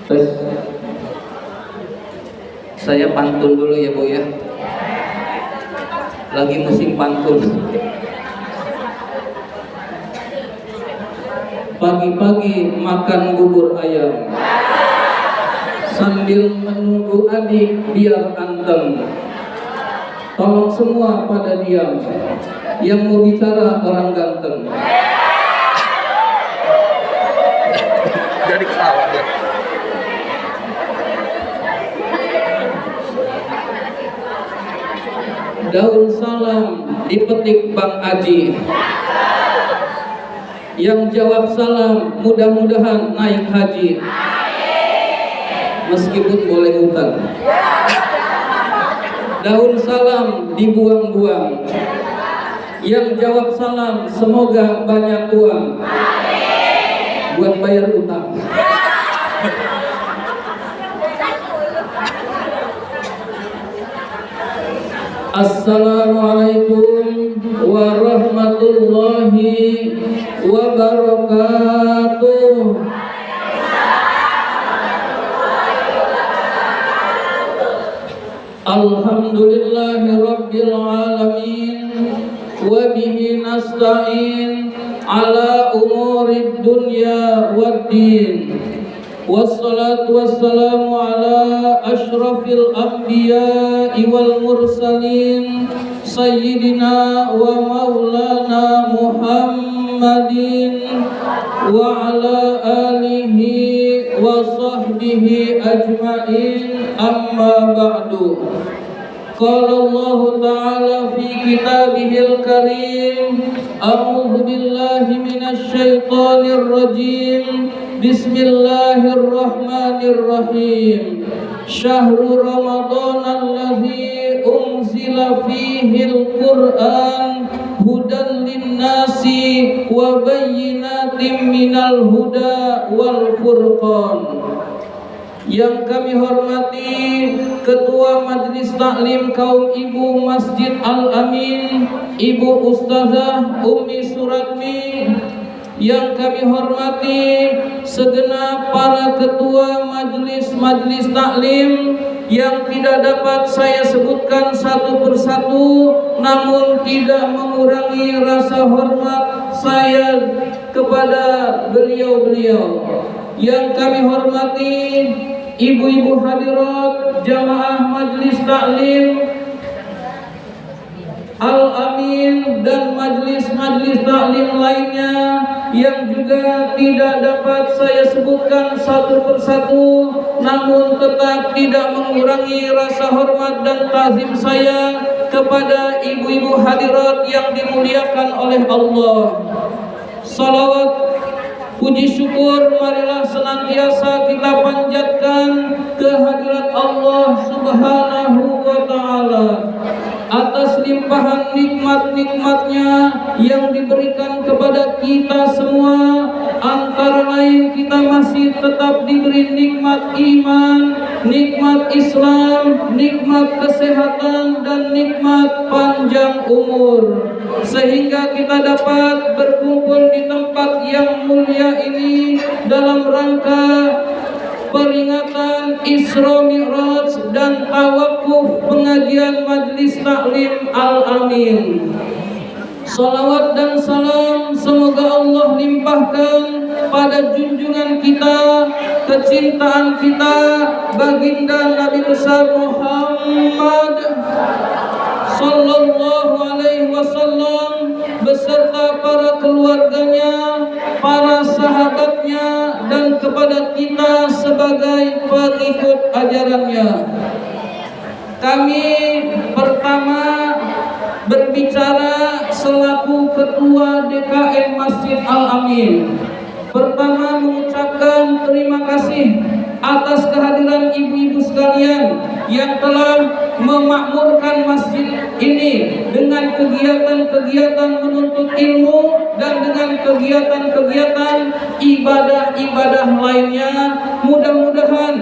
Terus saya pantun dulu ya Bu ya. Lagi musim pantun. Pagi-pagi makan bubur ayam sambil menunggu adik biar anteng. Tolong semua pada diam, yang mau bicara orang ganteng. Jadi ketawa ya. Daun salam dipetik Bang Aji, yang jawab salam mudah-mudahan naik haji, meskipun boleh hutang. Daun salam dibuang-buang, yang jawab salam semoga banyak uang buat bayar utang. Assalamualaikum warahmatullahi wabarakatuh. Alhamdulillahi rabbil alamin, wa bihi nasta'in ala umurid dunya waddin. Wassalatu wassalamu ala ashrafil anbiya'i wal mursalin, sayyidina wa maulana Muhammadin wa ala alihi wa sahbihi ajma'in, amma ba'du. Qala Allah Ta'ala fi kitabihil karim, a'udzu billahi minasy syaithanir rajim. Bismillahirrahmanirrahim. Syahrul Ramadan alladzi unzila fihil Qur'an hudan linnasi wa bayyinatin minal huda wal furqan. Yang kami hormati Ketua Majelis Taklim Kaum Ibu Masjid Al-Amin, Ibu Ustazah Umi Suratmi. Yang kami hormati segenap para ketua majelis taklim yang tidak dapat saya sebutkan satu persatu, namun tidak mengurangi rasa hormat saya kepada beliau-beliau. Yang kami hormati ibu-ibu hadirat jamaah majelis taklim Al-Amin dan majelis-majelis taklim lainnya yang juga tidak dapat saya sebutkan satu persatu, namun tetap tidak mengurangi rasa hormat dan ta'zim saya kepada ibu-ibu hadirat yang dimuliakan oleh Allah. Salawat puji syukur marilah senantiasa kita panjatkan kehadirat Allah Subhanahu wa Ta'ala atas limpahan nikmat-nikmatnya yang diberikan kepada kita semua. Antara lain kita masih tetap diberi nikmat iman, nikmat Islam, nikmat kesehatan, dan nikmat panjang umur, sehingga kita dapat berkumpul di tempat yang mulia ini dalam rangka peringatan Isra Mi'raj dan tawakuf pengajian Majelis Taklim Al-Amin. Salawat dan salam semoga Allah limpahkan pada junjungan kita, kecintaan kita, baginda Nabi besar Muhammad sallallahu alaihi wasallam beserta para keluarganya, para sahabatnya, dan kepada kita sebagai pengikut ajarannya. Kami pertama berbicara selaku Ketua DKM Masjid Al-Amin. Pertama mengucapkan terima kasih atas kehadiran ibu-ibu sekalian yang telah memakmurkan masjid ini dengan kegiatan-kegiatan menuntut ilmu dan dengan kegiatan-kegiatan ibadah-ibadah lainnya. Mudah-mudahan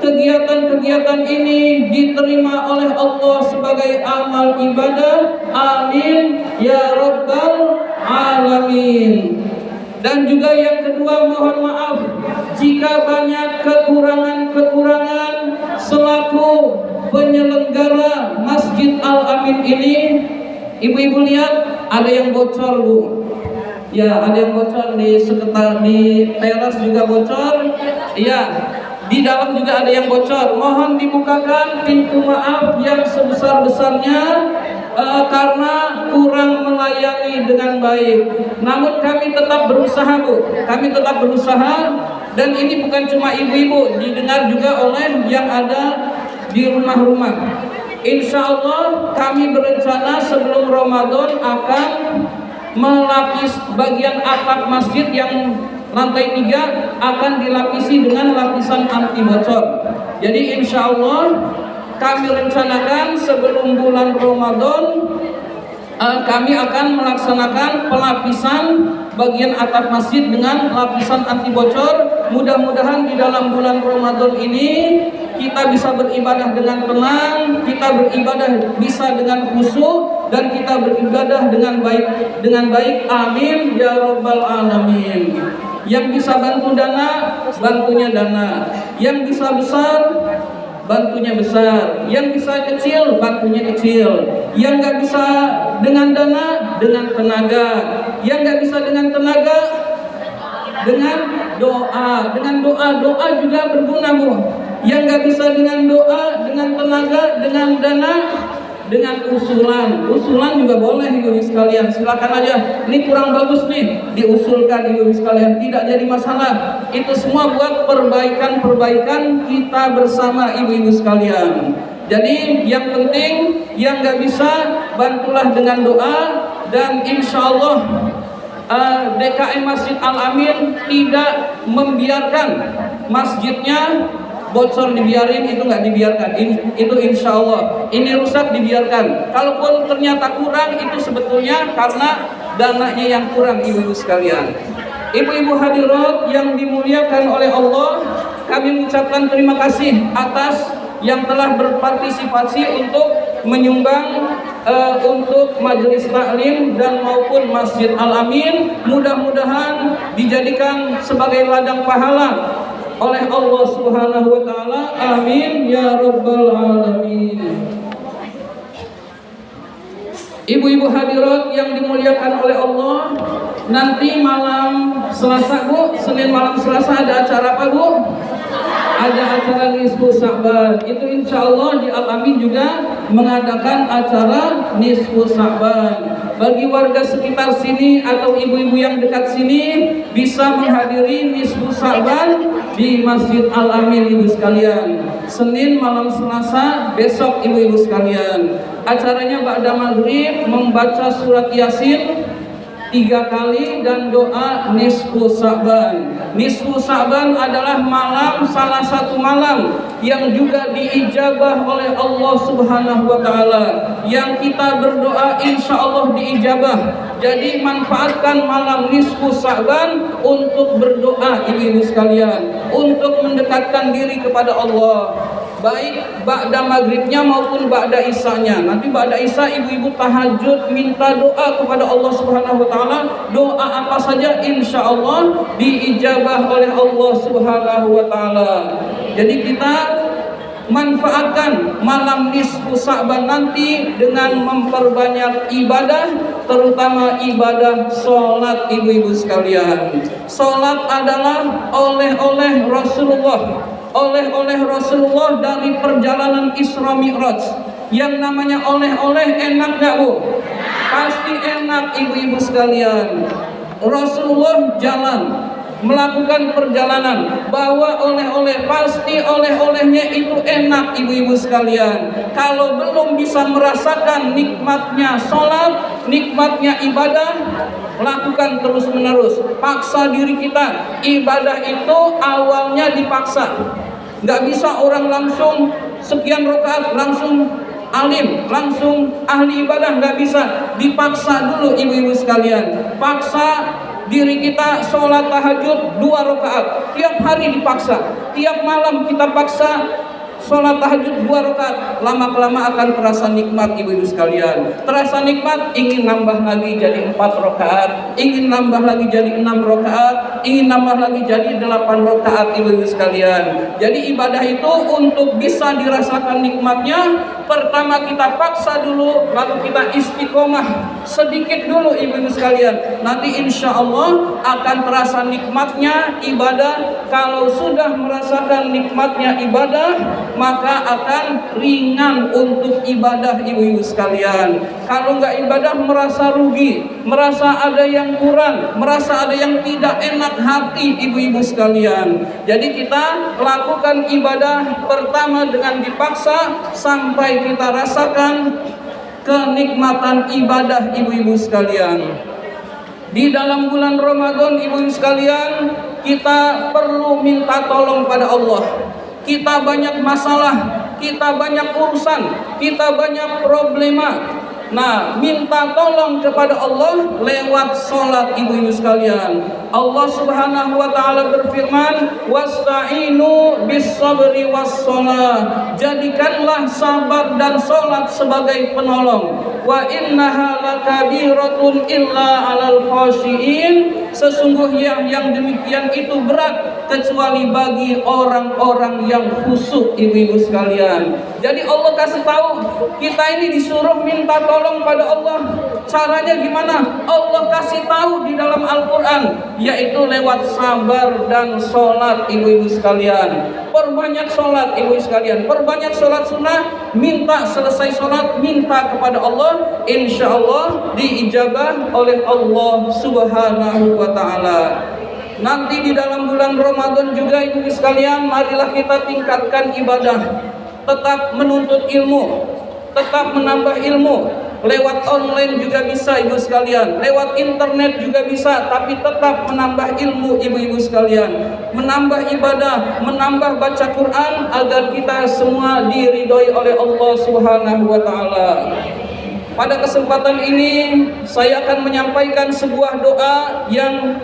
kegiatan-kegiatan ini diterima oleh Allah sebagai amal ibadah. Amin ya rabbal alamin. Dan juga yang kedua, mohon maaf jika banyak kekurangan-kekurangan selaku penyelenggara Masjid Al-Amin ini. Ibu-ibu lihat ada yang bocor, Bu. Ya, ada yang bocor di sekitar di teras juga bocor. Ya, di dalam juga ada yang bocor. Mohon dibukakan pintu maaf yang sebesar-besarnya karena kurang melayani dengan baik. Namun kami tetap berusaha, Bu. Kami tetap berusaha, dan ini bukan cuma ibu-ibu, didengar juga oleh yang ada di rumah-rumah. Insya Allah kami berencana sebelum Ramadan akan melapis bagian atap masjid yang lantai 3 akan dilapisi dengan lapisan anti bocor. Jadi insya Allah kami rencanakan sebelum bulan Ramadan kami akan melaksanakan pelapisan bagian atap masjid dengan lapisan anti bocor. Mudah-mudahan di dalam bulan Ramadan ini kita bisa beribadah dengan tenang, kita beribadah bisa dengan khusyuk, dan kita beribadah dengan baik. Amin ya rabbal alamin. Yang bisa bantu dana, bantunya dana. Yang bisa besar, bantunya besar. Yang bisa kecil, bantunya kecil. Yang nggak bisa dengan dana, dengan tenaga. Yang nggak bisa dengan tenaga, dengan doa. Dengan doa juga berguna, Bu. Yang nggak bisa dengan doa, dengan tenaga, dengan dana, dengan usulan juga boleh, ibu sekalian. Silakan aja. Ini kurang bagus nih, diusulkan ibu sekalian, tidak jadi masalah. Itu semua buat perbaikan kita bersama ibu-ibu sekalian. Jadi yang penting, yang nggak bisa bantulah dengan doa, dan insya Allah DKM Masjid Al-Amin tidak membiarkan masjidnya bocor dibiarin, itu nggak dibiarkan. Itu insya Allah ini rusak dibiarkan. Kalaupun ternyata kurang, itu sebetulnya karena dananya yang kurang, ibu-ibu sekalian. Ibu-ibu hadirat yang dimuliakan oleh Allah, kami mengucapkan terima kasih atas yang telah berpartisipasi untuk menyumbang untuk majelis taklim dan maupun Masjid Al-Amin. Mudah-mudahan dijadikan sebagai ladang pahala oleh Allah Subhanahu wa taala. Amin ya rabbal alamin. Ibu-ibu hadirat yang dimuliakan oleh Allah, nanti malam Selasa, Bu, Senin malam Selasa ada acara apa, Bu? Ada acara Nisfu Sa'ban. Itu insya Allah di Al-Amin juga mengadakan acara Nisfu Sa'ban. Bagi warga sekitar sini atau ibu-ibu yang dekat sini bisa menghadiri Nisfu Sa'ban di Masjid Al-Amin, ibu sekalian. Senin malam Selasa besok, ibu-ibu sekalian. Acaranya ba'da maghrib membaca surat Yasin 3 kali dan doa Nisfu Sa'ban. Nisfu Sa'ban adalah malam, salah satu malam yang juga diijabah oleh Allah Subhanahu wa taala. Yang kita berdoa insya Allah diijabah. Jadi manfaatkan malam Nisfu Sa'ban untuk berdoa, ibu-ibu sekalian, untuk mendekatkan diri kepada Allah. Baik ba'da maghribnya maupun ba'da isanya. Nanti ba'da isya ibu-ibu tahajud minta doa kepada Allah Subhanahu wa taala. Doa apa saja insya Allah diijabah oleh Allah Subhanahu wa taala. Jadi kita manfaatkan malam Nisfu Sa'ban nanti dengan memperbanyak ibadah, terutama ibadah sholat, ibu-ibu sekalian. Sholat adalah oleh-oleh Rasulullah. Oleh-oleh Rasulullah dari perjalanan Isra Mi'raj. Yang namanya oleh-oleh enak gak, Bu? Pasti enak, ibu-ibu sekalian. Rasulullah jalan melakukan perjalanan, bawa oleh-oleh, pasti oleh-olehnya itu enak, ibu-ibu sekalian. Kalau belum bisa merasakan nikmatnya sholat, nikmatnya ibadah, lakukan terus-menerus. Paksa diri kita. Ibadah itu awalnya dipaksa. Nggak bisa orang langsung sekian rakaat langsung alim, langsung ahli ibadah, nggak bisa. Dipaksa dulu, ibu-ibu sekalian. Paksa diri kita sholat tahajud 2 rakaat. Tiap hari dipaksa. Tiap malam kita paksa sholat tahajud 2 rakaat, lama-kelama akan terasa nikmat ibu-ibu sekalian. Terasa nikmat, ingin nambah lagi jadi 4 rakaat, ingin nambah lagi jadi 6 rakaat, ingin nambah lagi jadi 8 rakaat ibu-ibu sekalian. Jadi ibadah itu untuk bisa dirasakan nikmatnya, pertama kita paksa dulu, lalu kita istiqomah sedikit dulu ibu-ibu sekalian. Nanti insya Allah akan terasa nikmatnya ibadah. Kalau sudah merasakan nikmatnya ibadah, maka akan ringan untuk ibadah ibu-ibu sekalian. Kalau nggak ibadah merasa rugi, merasa ada yang kurang, merasa ada yang tidak enak hati ibu-ibu sekalian. Jadi kita lakukan ibadah pertama dengan dipaksa sampai kita rasakan kenikmatan ibadah ibu-ibu sekalian. Di dalam bulan Ramadan ibu-ibu sekalian, kita perlu minta tolong pada Allah. Kita banyak masalah, kita banyak urusan, kita banyak problema. Nah, minta tolong kepada Allah lewat sholat ibu-ibu sekalian. Allah Subhanahu wa taala berfirman, "Wasta'inu bis-sabri was-shalah." Jadikanlah sabar dan sholat sebagai penolong. Wa innaha lakabiratun illa 'alal khashiin. Sesungguhnya yang demikian itu berat kecuali bagi orang-orang yang khusyuk ibu-ibu sekalian. Jadi Allah kasih tahu kita ini disuruh minta tolong pada Allah. Caranya gimana? Allah kasih tahu di dalam Al-Quran, yaitu lewat sabar dan sholat ibu-ibu sekalian. Perbanyak sholat ibu-ibu sekalian, perbanyak sholat sunnah. Minta selesai sholat, minta kepada Allah, insya Allah diijabah oleh Allah Subhanahu wa ta'ala. Nanti di dalam bulan Ramadan juga ibu-ibu sekalian, marilah kita tingkatkan ibadah. Tetap menuntut ilmu, tetap menambah ilmu. Lewat online juga bisa ibu sekalian, lewat internet juga bisa, tapi tetap menambah ilmu ibu-ibu sekalian, menambah ibadah, menambah baca Quran agar kita semua diridhoi oleh Allah Subhanahu wa taala. Pada kesempatan ini saya akan menyampaikan sebuah doa yang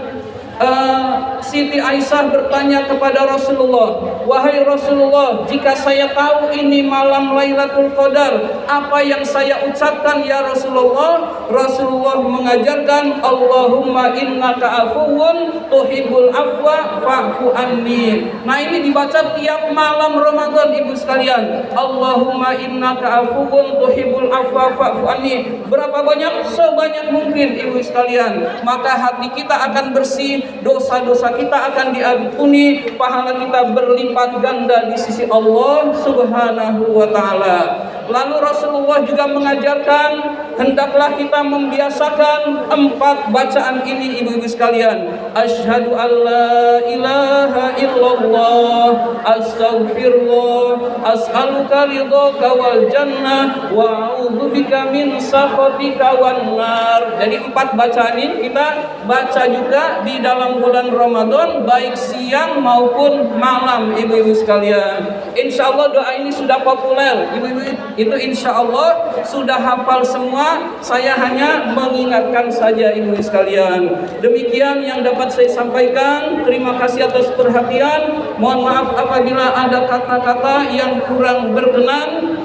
Siti Aisyah bertanya kepada Rasulullah, "Wahai Rasulullah, jika saya tahu ini malam Lailatul Qadar, apa yang saya ucapkan ya Rasulullah?" Rasulullah mengajarkan, "Allahumma innaka afuwun tuhibbul afwa fa'fu anni." Nah, ini dibaca tiap malam Ramadan ibu sekalian. Allahumma innaka afuwun tuhibbul afwa fa'fu anni. Berapa banyak? Sebanyak mungkin ibu sekalian. Maka hati kita akan bersih, dosa-dosa kita akan diampuni, pahala kita berlipat ganda di sisi Allah Subhanahu wa taala. Lalu Rasulullah juga mengajarkan, hendaklah kita membiasakan 4 bacaan ini ibu-ibu sekalian. Asyhadu an la ilaha illallah, astaghfirullah, as'aluka ridhaka wal jannah, wa a'udzubika min sakhatika wan nar. Jadi 4 bacaan ini kita baca juga di dalam bulan Ramadan, baik siang maupun malam ibu-ibu sekalian. Insya Allah doa ini sudah populer ibu-ibu, itu insya Allah sudah hafal semua. Saya hanya mengingatkan saja ibu-ibu sekalian. Demikian yang dapat saya sampaikan. Terima kasih atas perhatian. Mohon maaf apabila ada kata-kata yang kurang berkenan.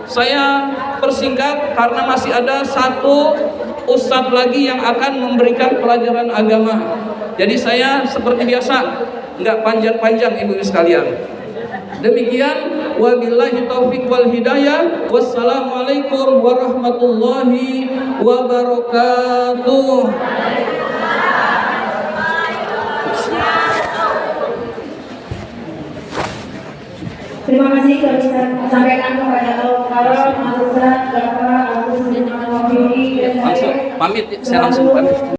Saya persingkat karena masih ada satu ustadz lagi yang akan memberikan pelajaran agama. Jadi saya seperti biasa nggak panjang-panjang ibu-ibu sekalian. Demikian, wabillahi taufiq wal hidayah. Wassalamualaikum warahmatullahi wabarakatuh. Terima kasih telah disampaikan kepada Al-Karam, Al-Ustaz, Bapak, Agus, dan Al-Wafiri, dan Langsung pamit, saya langsung pamit.